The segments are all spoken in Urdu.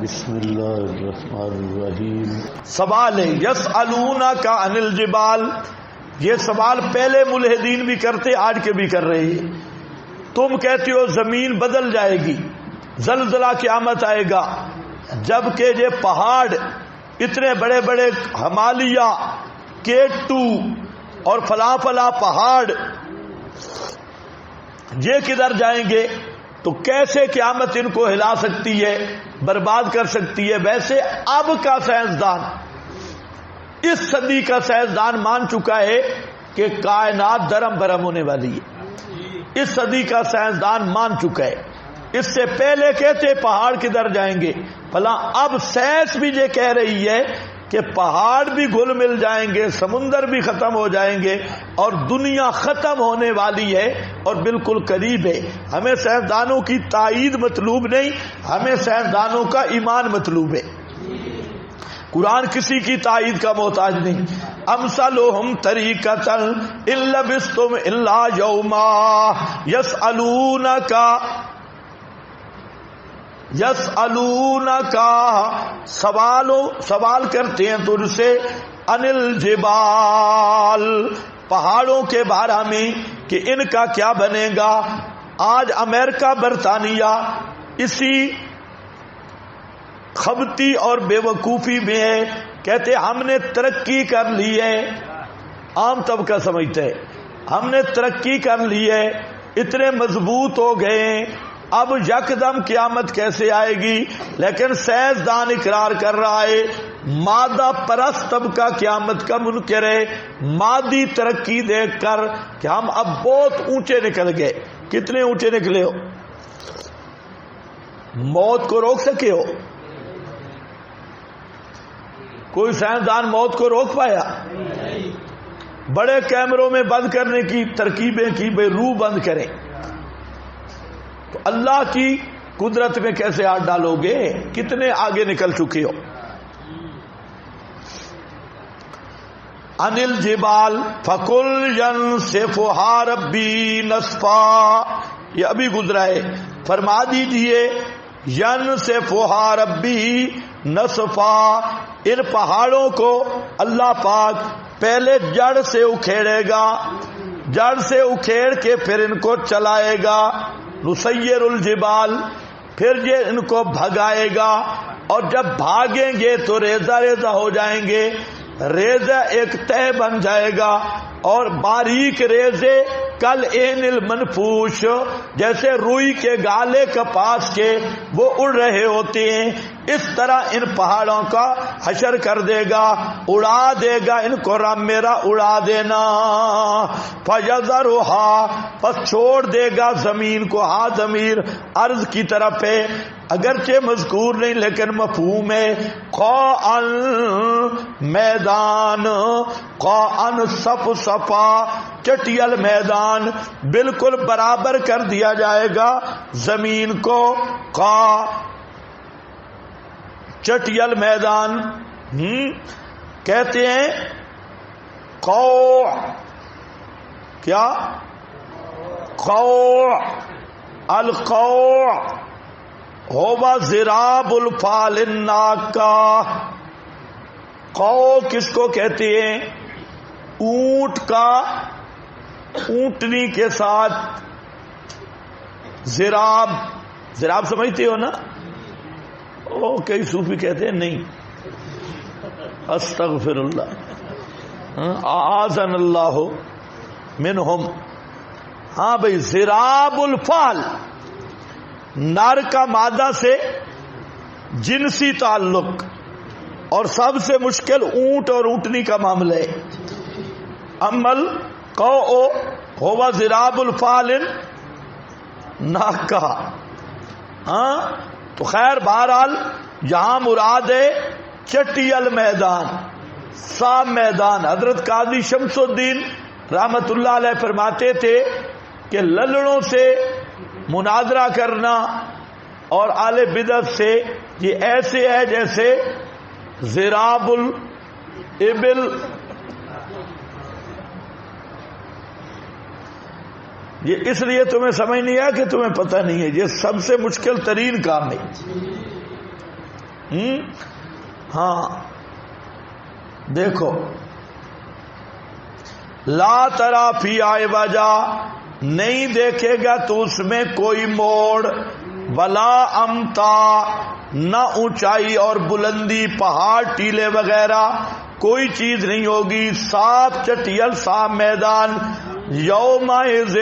بسم اللہ الرحمن الرحیم. سوال ہے یسألونک عن الجبال. یہ سوال پہلے ملحدین بھی کرتے، آج کے بھی کر رہے ہیں. تم کہتے ہو زمین بدل جائے گی، زلزلہ قیامت آئے گا، جبکہ یہ پہاڑ اتنے بڑے بڑے ہمالیہ، K2 اور فلاں فلاں پہاڑ یہ کدھر جائیں گے؟ تو کیسے قیامت ان کو ہلا سکتی ہے، برباد کر سکتی ہے؟ ویسے اب کا سائنسدان، اس صدی کا سائنسدان مان چکا ہے کہ کائنات درم برم ہونے والی ہے. اس صدی کا سائنسدان مان چکا ہے. اس سے پہلے کہتے پہاڑ کدھر جائیں گے فلاں. اب سائنس بھی یہ کہہ رہی ہے کہ پہاڑ بھی گھل مل جائیں گے، سمندر بھی ختم ہو جائیں گے، اور دنیا ختم ہونے والی ہے اور بالکل قریب ہے. ہمیں سائنسدانوں کی تائید مطلوب نہیں، ہمیں سائنسدانوں کا ایمان مطلوب ہے. قرآن کسی کی تائید کا محتاج نہیں. امثلہم طریقۃ ان لبثتم الا یوما یسألونک سوال کرتے ہیں تجھ سے عن الجبال، پہاڑوں کے بارے میں کہ ان کا کیا بنے گا. آج امریکہ برطانیہ اسی خبتی اور بے وقوفی میں ہے، کہتے ہم نے ترقی کر لی ہے. عام طبقہ سمجھتا ہے ہم نے ترقی کر لی ہے، اتنے مضبوط ہو گئے ہیں، اب یکدم قیامت کیسے آئے گی؟ لیکن سائنسدان اقرار کر رہا ہے مادہ پرست طبقہ قیامت کا منکر ہے، مادی ترقی دیکھ کر کہ ہم اب بہت اونچے نکل گئے. کتنے اونچے نکلے ہو؟ موت کو روک سکے ہو؟ کوئی سائنسدان موت کو روک پایا؟ بڑے کیمروں میں بند کرنے کی ترکیبیں کی، بے روح بند کریں. تو اللہ کی قدرت میں کیسے ہاتھ ڈالو گے؟ کتنے آگے نکل چکے ہو. انل جبال فکل ینسفھا ربی نسفا، یہ ابھی گزرا ہے. فرما دیجئے ینسفھا ربی نسفا، ان پہاڑوں کو اللہ پاک پہلے جڑ سے اکھیڑے گا، جڑ سے اکھیڑ کے پھر ان کو چلائے گا. نسیر الجبال، پھر یہ ان کو بھگائے گا، اور جب بھاگیں گے تو ریزہ ریزہ ہو جائیں گے. ریزہ ایک تہ بن جائے گا، اور باریک ریزے کل این المنفوش، جیسے روئی کے گالے کپاس کے وہ اڑ رہے ہوتے ہیں، اس طرح ان پہاڑوں کا حشر کر دے گا، اڑا دے گا ان کو. رب میرا اڑا دینا. فَيَذَرُهَا، پس چھوڑ دے گا زمین کو. ہاں ضمیر عرض کی طرف ہے، اگرچہ مذکور نہیں لیکن مفہوم ہے. قَاعًا میدان، قَاعًا صف صفا، چٹیل میدان، بالکل برابر کر دیا جائے گا زمین کو. قَاع چٹیل میدان. کہتے ہیں قوع، کیا؟ قوع، القوع ہوا ذراب الفال الناقہ. قوع کس کو کہتے ہیں؟ اونٹ کا، اونٹنی کے ساتھ ذراب. ذراب سمجھتے ہو نا؟ او کئی صوفی کہتے ہیں نہیں، استغفر اللہ، اعاذنا اللہ منہم. ہاں بھئی، ذراب الفال، نر کا مادہ سے جنسی تعلق، اور سب سے مشکل اونٹ اور اونٹنی کا معاملہ ہے. عمل قوع ہوا ذراب الفال ناقہ. ہاں تو خیر بہرحال یہاں مراد ہے چٹیل میدان، صاف میدان. حضرت قاضی شمس الدین رحمت اللہ علیہ فرماتے تھے کہ للڑوں سے مناظرہ کرنا اور اہل بدعت سے یہ ایسے ہے جیسے ذراب الابل. یہ اس لیے تمہیں سمجھ نہیں آیا کہ تمہیں پتہ نہیں ہے، یہ سب سے مشکل ترین کام ہے. ہاں دیکھو، لا ترا فی آئے وجہ، نہیں دیکھے گا تو اس میں کوئی موڑ، ولا امتا، نہ اونچائی اور بلندی، پہاڑ ٹیلے وغیرہ کوئی چیز نہیں ہوگی، صاف چٹیل صاف میدان۔ یومئذ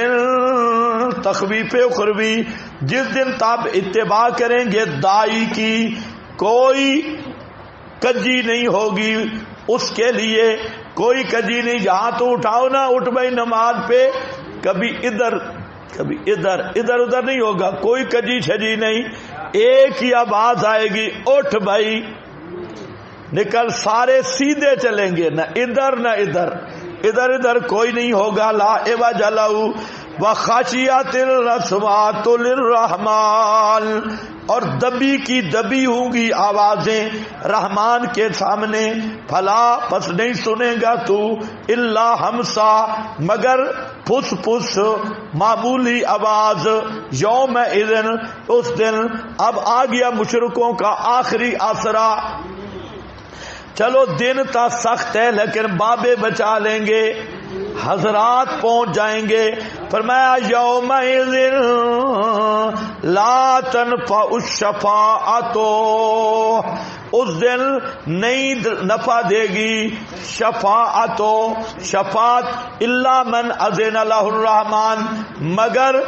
تخویف اخروی، جس دن تب اتباع کریں گے دائی کی، کوئی کجی نہیں ہوگی اس کے لیے، کوئی کجی نہیں، جہاں تو اٹھاؤ نا، اٹھ بھائی نماز پہ، کبھی ادھر کبھی ادھر، ادھر ادھر نہیں ہوگا، کوئی کجی چھجی نہیں، ایک ہی آواز آئے گی، اٹھ بھائی نکل، سارے سیدھے چلیں گے، نہ ادھر نہ ادھر، ادھر ادھر کوئی نہیں ہوگا۔ لا عوج لہ وخشیت الرسوات للرحمن، اور دبی کی دبی ہوں گی آوازیں رحمان کے سامنے، پھلا پس نہیں سنے گا تو الا ہمسا، مگر پھس پھس معمولی آواز۔ یوم اذن، اس دن اب آ گیا مشرکوں کا آخری آسرا۔ چلو دن تا سخت ہے لیکن بابے بچا لیں گے، حضرات پہنچ جائیں گے۔ فرمایا یومئذ لا تنفع الشفاعۃ، اس دن نہیں نفع دے گی شفاعت، شفاعت الا من اذن لہ الرحمن، مگر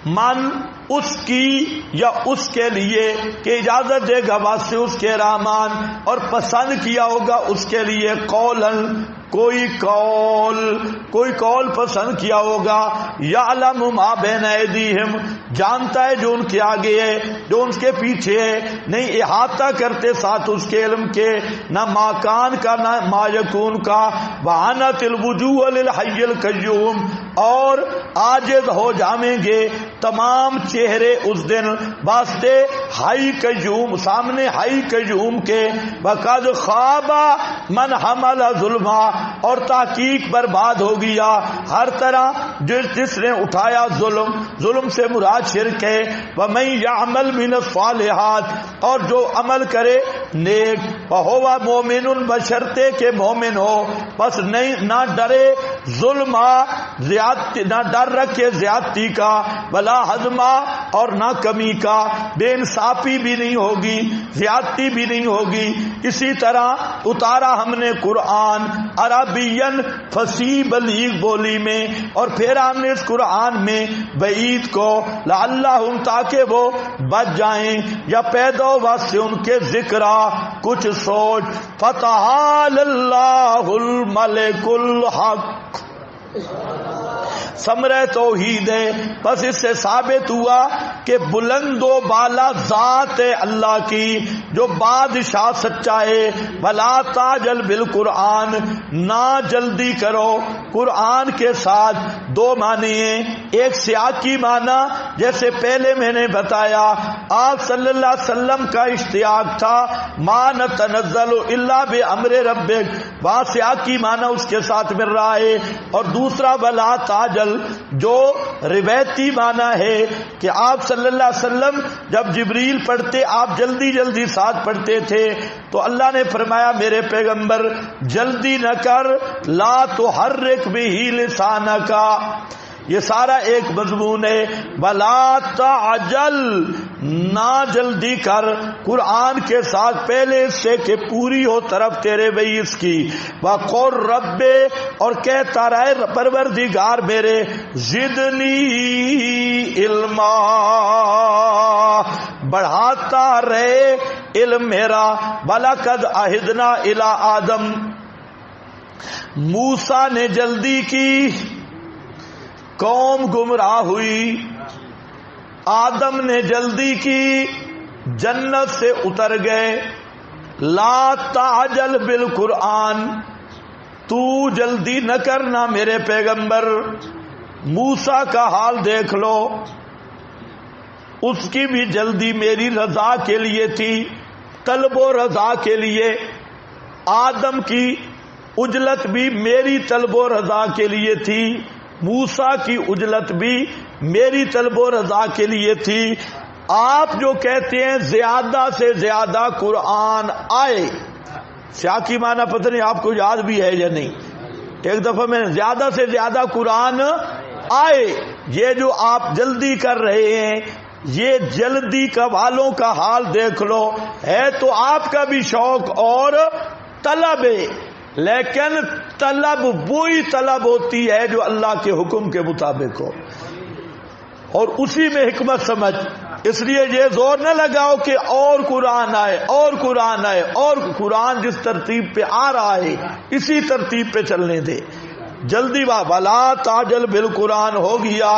من اس کی یا اس کے لیے کہ اجازت دے گا واسطے اس کے رحمان، اور پسند کیا ہوگا اس کے لیے قولن، کوئی قول پسند کیا ہوگا، یعلم ما بین ایدیہم، جانتا ہے جو ان کے آگے ہے جو ان کے پیچھے ہے، نہیں احاطہ کرتے ساتھ اس کے علم کے، نہ ماکان کا نہ ما یکون کا، وعنت الوجوہ للحی القیوم، اور عاجز ہو جائیں گے تمام چہرے اس دن واسطے حی قیوم، سامنے حی قیوم کے، وقد خواب من حمل ظلما، اور تحقیق برباد ہو گیا ہر طرح جس نے اٹھایا ظلم، ظلم سے مراد شرک ہے، ومن یعمل من الصالحات، اور جو عمل کرے نیک، وہو مومن، بشرطے کہ مومن ہو، بس نہیں نہ ڈرے ظلم، زیادتی نہ ڈر رکھے زیادتی کا، ولا ہضما، اور نہ کمی کا، بے انصافی بھی نہیں ہوگی، زیادتی بھی نہیں ہوگی۔ اسی طرح اتارا ہم نے قرآن عربین فصیح بلیغ بولی میں، اور پھر ہم نے اس قرآن میں بعید کو لعلہم، تاکہ وہ بچ جائیں یا پیدا ہو واسطے ان کے ذکرہ کچھ سوچ۔ فتعالی اللہ الملک الحق، ثمرہ توحید ہے، بس اس سے ثابت ہوا کہ بلند و بالا ذات ہے اللہ کی جو بادشاہ سچا ہے۔ ولا تعجل بالقرآن، نہ جلدی کرو قرآن کے ساتھ، دو معنی ہیں، ایک سیاقی معنی جیسے پہلے میں نے بتایا آپ صلی اللہ علیہ وسلم کا اشتیاق تھا ما نتنزل الا بامر ربک، وہاں سیاقی معنی اس کے ساتھ مل رہا ہے، اور دوسرا ولا تعجل جو روایتی معنی ہے کہ آپ صلی اللہ علیہ وسلم جب جبریل پڑھتے آپ جلدی جلدی ساتھ پڑھتے تھے، تو اللہ نے فرمایا میرے پیغمبر جلدی نہ کر، لا تحرک بہ لسانک، یہ سارا ایک مضمون ہے، ولا تعجل، نہ جلدی کر قرآن کے ساتھ پہلے اس سے کہ پوری ہو طرف تیرے بھئی اس کی، وقل رب، اور کہتا رہے پروردگار میرے زدنی علما، بڑھاتا رہے علم میرا، وَلَقَدْ عَهِدْنَا إِلَىٰ آدم، موسیٰ نے جلدی کی، قوم گمراہ ہوئی، آدم نے جلدی کی، جنت سے اتر گئے۔ لا تعجل بالقرآن، تو جلدی نہ کرنا میرے پیغمبر۔ موسیٰ کا حال دیکھ لو، اس کی بھی جلدی میری رضا کے لیے تھی، طلب و رضا کے لیے۔ آدم کی عجلت بھی میری طلب و رضا کے لیے تھی، موسیٰ کی عجلت بھی میری طلب و رضا کے لیے تھی۔ آپ جو کہتے ہیں زیادہ سے زیادہ قرآن آئے، سیاق کی معنی پتہ نہیں آپ کو یاد بھی ہے یا نہیں، ایک دفعہ میں زیادہ سے زیادہ قرآن آئے، یہ جو آپ جلدی کر رہے ہیں، یہ جلدی کا والوں کا حال دیکھ لو، ہے تو آپ کا بھی شوق اور طلب ہے، لیکن طلب وہی طلب ہوتی ہے جو اللہ کے حکم کے مطابق ہو، اور اسی میں حکمت سمجھ۔ اس لیے یہ زور نہ لگاؤ کہ اور قرآن آئے اور قرآن آئے، اور قرآن جس ترتیب پہ آ رہا ہے اسی ترتیب پہ چلنے دے، جلدی ولا تعجل بالقرآن ہو گیا